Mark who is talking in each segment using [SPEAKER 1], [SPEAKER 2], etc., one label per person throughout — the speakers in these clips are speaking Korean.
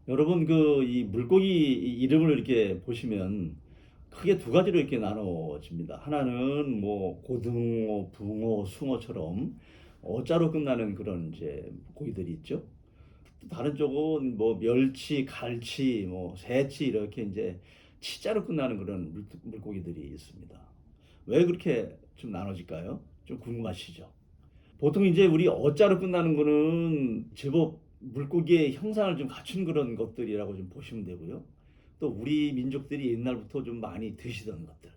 [SPEAKER 1] 여러분 그 이 물고기 이름을 이렇게 보시면 크게 두 가지로 이렇게 나눠집니다. 하나는 뭐 고등어, 붕어, 숭어처럼 어자로 끝나는 그런 이제 고기들이 있죠. 다른 쪽은 뭐 멸치, 갈치, 뭐 새치 이렇게 이제 치자로 끝나는 그런 물고기들이 있습니다. 왜 그렇게 좀 나눠질까요? 좀 궁금하시죠? 보통 이제 우리 어자로 끝나는 거는 제법 물고기의 형상을 좀 갖춘 그런 것들이라고 좀 보시면 되고요. 또 우리 민족들이 옛날부터 좀 많이 드시던 것들,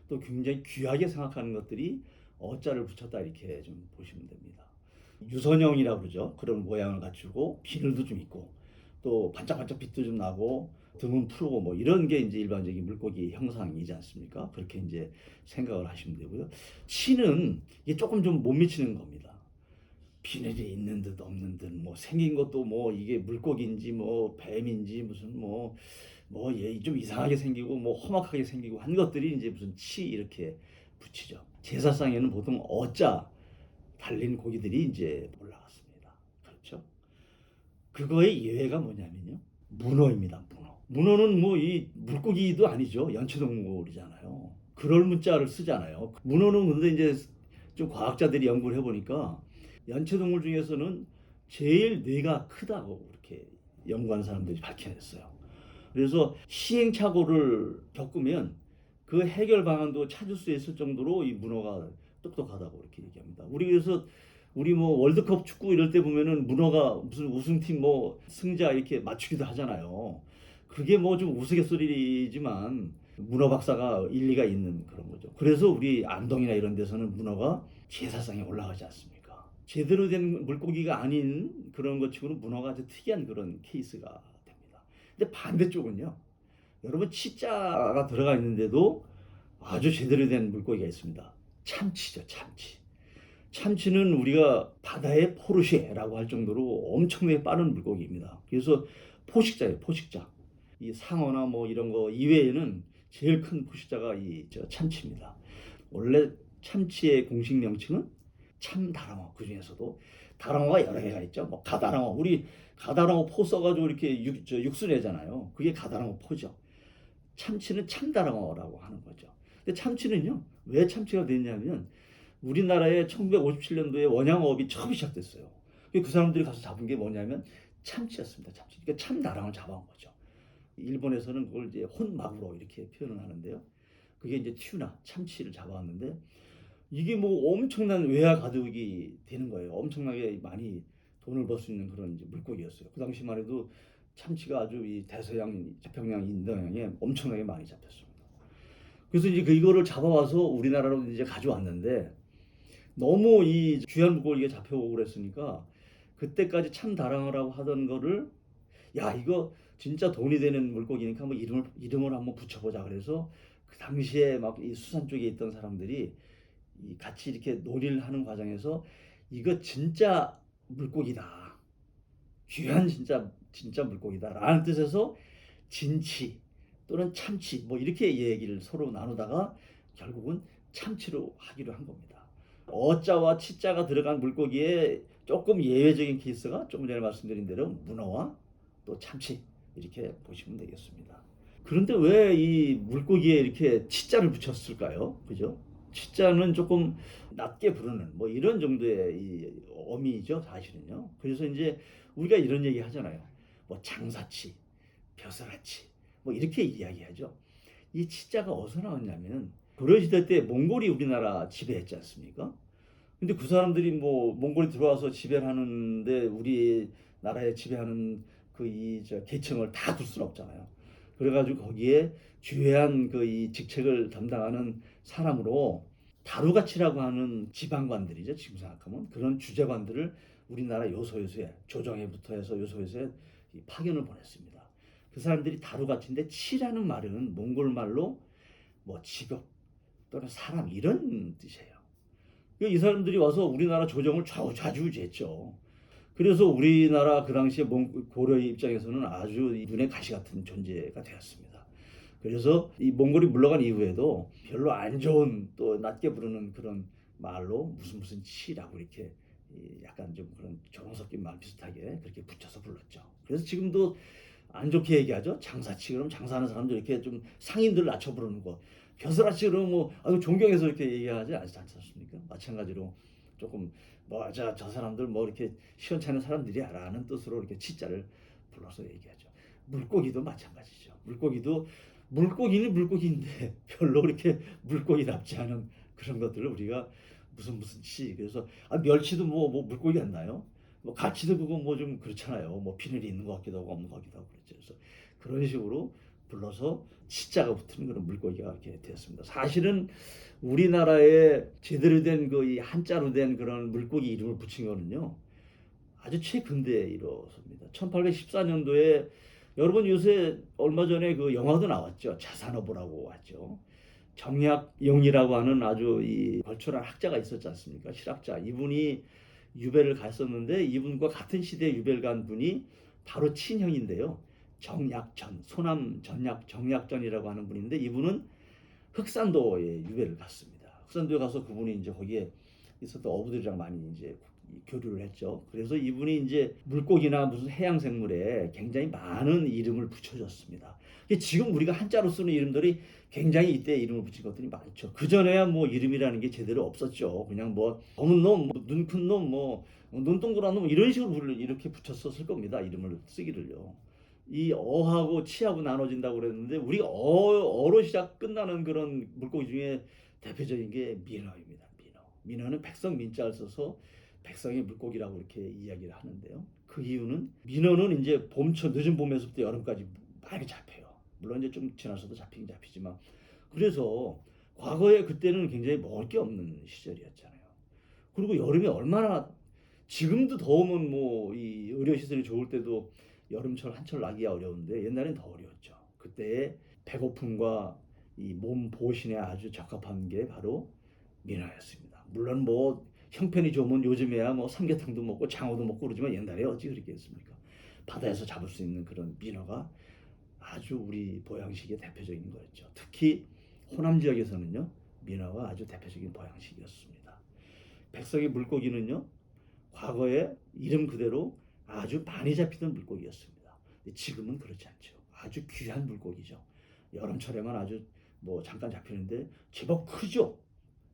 [SPEAKER 1] 또 굉장히 귀하게 생각하는 것들이 어자를 붙였다 이렇게 좀 보시면 됩니다. 유선형이라고 그러죠. 그런 모양을 갖추고 비늘도 좀 있고 또 반짝반짝 빛도 좀 나고 등은 푸르고 뭐 이런 게 이제 일반적인 물고기 형상이지 않습니까? 그렇게 이제 생각을 하시면 되고요. 치는 이게 조금 좀 못 미치는 겁니다. 비늘이 있는 듯 없는 듯 뭐 생긴 것도 뭐 이게 물고기인지 뭐 뱀인지 무슨 뭐 얘 좀 이상하게 생기고 뭐 험악하게 생기고 한 것들이 이제 무슨 치 이렇게 붙이죠. 제사상에는 보통 어자 달린 고기들이 이제 올라갔습니다. 그렇죠? 그거의 예외가 뭐냐면요. 문어입니다. 문어. 문어는 뭐 이 물고기도 아니죠. 연체동물이잖아요. 그럴 문자를 쓰잖아요. 문어는 근데 이제 좀 과학자들이 연구를 해보니까 연체동물 중에서는 제일 뇌가 크다고 그렇게 연구한 사람들이 밝혀냈어요. 그래서 시행착오를 겪으면 그 해결 방안도 찾을 수 있을 정도로 이 문어가 똑똑하다고 이렇게 얘기합니다. 우리 그래서 우리 뭐 월드컵 축구 이럴 때 보면은 문어가 무슨 우승팀 뭐 승자 이렇게 맞추기도 하잖아요. 그게 뭐 좀 우스갯소리지만 문어 박사가 일리가 있는 그런 거죠. 그래서 우리 안동이나 이런 데서는 문어가 제사상에 올라가지 않습니까? 제대로 된 물고기가 아닌 그런 것 치고는 문어가 아주 특이한 그런 케이스가 됩니다. 근데 반대쪽은요. 여러분 치자가 들어가 있는데도 아주 제대로 된 물고기가 있습니다. 참치죠, 참치. 참치는 우리가 바다의 포르쉐라고 할 정도로 엄청나게 빠른 물고기입니다. 그래서 포식자예요, 포식자. 이 상어나 뭐 이런 거 이외에는 제일 큰 포식자가 이 참치입니다. 원래 참치의 공식 명칭은 참다랑어. 그 중에서도 다랑어가 여러 개가 있죠. 뭐 가다랑어, 우리 가다랑어 포 써가지고 이렇게 육수 내잖아요. 그게 가다랑어 포죠. 참치는 참다랑어라고 하는 거죠. 근데 참치는요, 왜 참치가 됐냐면 우리나라에 1957년도에 원양어업이 처음 시작됐어요. 그 사람들이 가서 잡은 게 뭐냐면 참치였습니다. 참치. 그러니까 참다랑을 잡아온 거죠. 일본에서는 그걸 이제 혼마구로 이렇게 표현을 하는데요. 그게 이제 튜나, 참치를 잡아왔는데 이게 뭐 엄청난 외화 가득이 되는 거예요. 엄청나게 많이 돈을 벌 수 있는 그런 이제 물고기였어요. 그 당시만 해도 참치가 아주 이 대서양, 태평양, 인도양에 엄청나게 많이 잡혔습니다. 그래서 이제 이거를 잡아와서 우리나라로 이제 가져왔는데 너무 이 귀한 물고기가 잡혀오고 그랬으니까 그때까지 참다랑어라고 하던 거를 야 이거 진짜 돈이 되는 물고기니까 한번 이름을 한번 붙여보자 그래서 그 당시에 막 이 수산 쪽에 있던 사람들이 이 같이 이렇게 놀이를 하는 과정에서 이거 진짜 물고기다. 귀한 진짜 물고기다라는 뜻에서 진치 또는 참치 뭐 이렇게 얘기를 서로 나누다가 결국은 참치로 하기로 한 겁니다. 어자와 치자가 들어간 물고기에 조금 예외적인 케이스가 조금 전에 말씀드린 대로 문어와 또 참치 이렇게 보시면 되겠습니다. 그런데 왜 이 물고기에 이렇게 치자를 붙였을까요? 그죠? 치자는 조금 낮게 부르는 뭐 이런 정도의 이 어미죠, 사실은요. 그래서 이제 우리가 이런 얘기 하잖아요. 뭐 장사치, 벼슬아치, 뭐 이렇게 이야기하죠. 이 치자가 어디서 나왔냐면 고려시대 때 몽골이 우리나라 지배했지 않습니까? 근데 그 사람들이 뭐 몽골이 들어와서 지배를 하는데 우리 나라에 지배하는 그 이 저 계층을 다 둘 수는 없잖아요. 그래가지고 거기에 주요한 그 이 직책을 담당하는 사람으로 다루가치라고 하는 지방관들이죠. 지금 생각하면 그런 주재관들을 우리나라 요소요소에 조정에부터 해서 요소요소에 파견을 보냈습니다. 그 사람들이 다루가치인데 치라는 말은 몽골 말로 뭐 직업 또는 사람 이런 뜻이에요. 이 사람들이 와서 우리나라 조정을 좌지우지했죠. 그래서 우리나라 그 당시에 고려의 입장에서는 아주 눈에 가시 같은 존재가 되었습니다. 그래서 이 몽골이 물러간 이후에도 별로 안 좋은 또 낮게 부르는 그런 말로 무슨 치라고 이렇게 약간 좀 그런 조롱 섞인 말 비슷하게 그렇게 붙여서 불렀죠. 그래서 지금도 안 좋게 얘기하죠. 장사치 그럼 장사하는 사람들 이렇게 좀 상인들 낮춰 부르는 거. 벼슬아치 그러면 뭐 아주 존경해서 이렇게 얘기하지 않습니까? 마찬가지로 조금 뭐 저 사람들 뭐 이렇게 시원찮은 사람들이야라는 뜻으로 이렇게 치자를 불러서 얘기하죠. 물고기도 마찬가지죠. 물고기는 물고기인데 별로 그렇게 물고기답지 않은 그런 것들을 우리가 무슨 치 그래서 멸치도 뭐 물고기 같나요? 뭐 가치도 그거 뭐 좀 그렇잖아요. 뭐 비늘이 있는 것 같기도 하고 없는 것 같기도 하고 그랬죠. 그래서 그런 식으로 불러서 치자가 붙은 그런 물고기가 이렇게 되었습니다. 사실은 우리나라에 제대로 된 그 이 한자로 된 그런 물고기 이름을 붙인 거는요. 아주 최근대에 이루어집니다. 1814년도에 여러분 요새 얼마 전에 그 영화도 나왔죠. 자산어보라고 하죠. 정약용이라고 하는 아주 이 걸출한 학자가 있었지 않습니까? 실학자. 이분이 유배를 갔었는데 이분과 같은 시대에 유배를 간 분이 바로 친형인데요. 정약전, 소남 전약 정약전이라고 하는 분인데 이분은 흑산도에 유배를 갔습니다. 흑산도에 가서 그분이 이제 거기에 있었던 어부들이랑 많이 이제 교류를 했죠. 그래서 이분이 이제 물고기나 무슨 해양 생물에 굉장히 많은 이름을 붙여줬습니다. 지금 우리가 한자로 쓰는 이름들이 굉장히 이때 이름을 붙인 것들이 많죠. 그 전에야 뭐 이름이라는 게 제대로 없었죠. 그냥 뭐 검은 놈, 눈 큰 놈, 뭐 눈 동그란 놈 이런 식으로 이렇게 붙였었을 겁니다. 이름을 쓰기를요. 이 어하고 치하고 나눠진다고 그랬는데 우리가 어로 시작 끝나는 그런 물고기 중에 대표적인 게 민어입니다. 민어는 백성 민자를 써서 백성의 물고기라고 이렇게 이야기를 하는데요. 그 이유는 민어는 이제 봄철 늦은 봄에서부터 여름까지 많이 잡혀요. 물론 이제 좀 지나서도 잡히긴 잡히지만 그래서 과거에 그때는 굉장히 먹을 게 없는 시절이었잖아요. 그리고 여름에 얼마나 지금도 더우면 뭐 이 의료 시설이 좋을 때도 여름철 한철 나기가 어려운데 옛날엔 더 어려웠죠. 그때의 배고픔과 이 몸 보신에 아주 적합한 게 바로 민어였습니다. 물론 뭐 형편이 좋으면 요즘에야 뭐 삼계탕도 먹고 장어도 먹고 그러지만 옛날에 어찌 그렇게 했습니까? 바다에서 잡을 수 있는 그런 민어가 아주 우리 보양식의 대표적인 거였죠. 특히 호남 지역에서는요 민어가 아주 대표적인 보양식이었습니다. 백석의 물고기는요 과거에 이름 그대로 아주 많이 잡히던 물고기였습니다. 지금은 그렇지 않죠. 아주 귀한 물고기죠. 여름철에만 아주 뭐 잠깐 잡히는데 제법 크죠.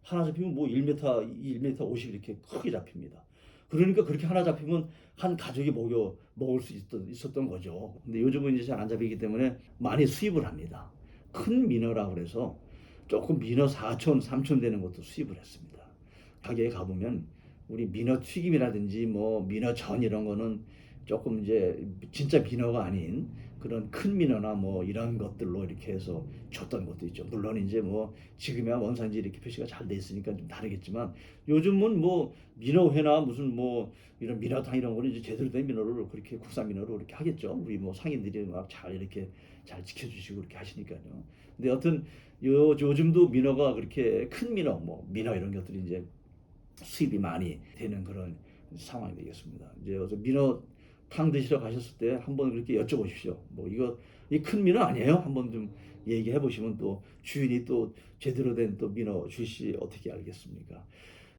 [SPEAKER 1] 하나 잡히면 뭐 1m 50 이렇게 크게 잡힙니다. 그러니까 그렇게 하나 잡히면 한 가족이 먹을 수 있었던 거죠. 근데 요즘은 이제 잘 안 잡히기 때문에 많이 수입을 합니다. 큰 민어라고 그래서 조금 민어 4천, 3천 되는 것도 수입을 했습니다. 가게에 가보면 우리 민어 튀김이라든지 뭐 민어 전 이런 거는 조금 이제 진짜 민어가 아닌 그런 큰 민어나 뭐 이런 것들로 이렇게 해서 줬던 것도 있죠. 물론 이제 뭐 지금이야 원산지 이렇게 표시가 잘 돼 있으니까 좀 다르겠지만 요즘은 뭐 민어회나 무슨 뭐 이런 민어탕 이런 거는 이제 제대로 된 민어를 그렇게 국산 민어로 이렇게 하겠죠. 우리 뭐 상인들이 막 잘 이렇게 잘 지켜주시고 이렇게 하시니까요. 근데 여튼 요즘도 민어가 그렇게 큰 민어 뭐 민어 이런 것들이 이제 수입이 많이 되는 그런 상황이 되겠습니다. 이제 그래서 민어탕 드시러 가셨을 때 한번 그렇게 여쭤보십시오. 뭐 이거 이 큰 민어 아니에요? 한번 좀 얘기해 보시면 또 주인이 또 제대로 된 또 민어 주시 어떻게 알겠습니까?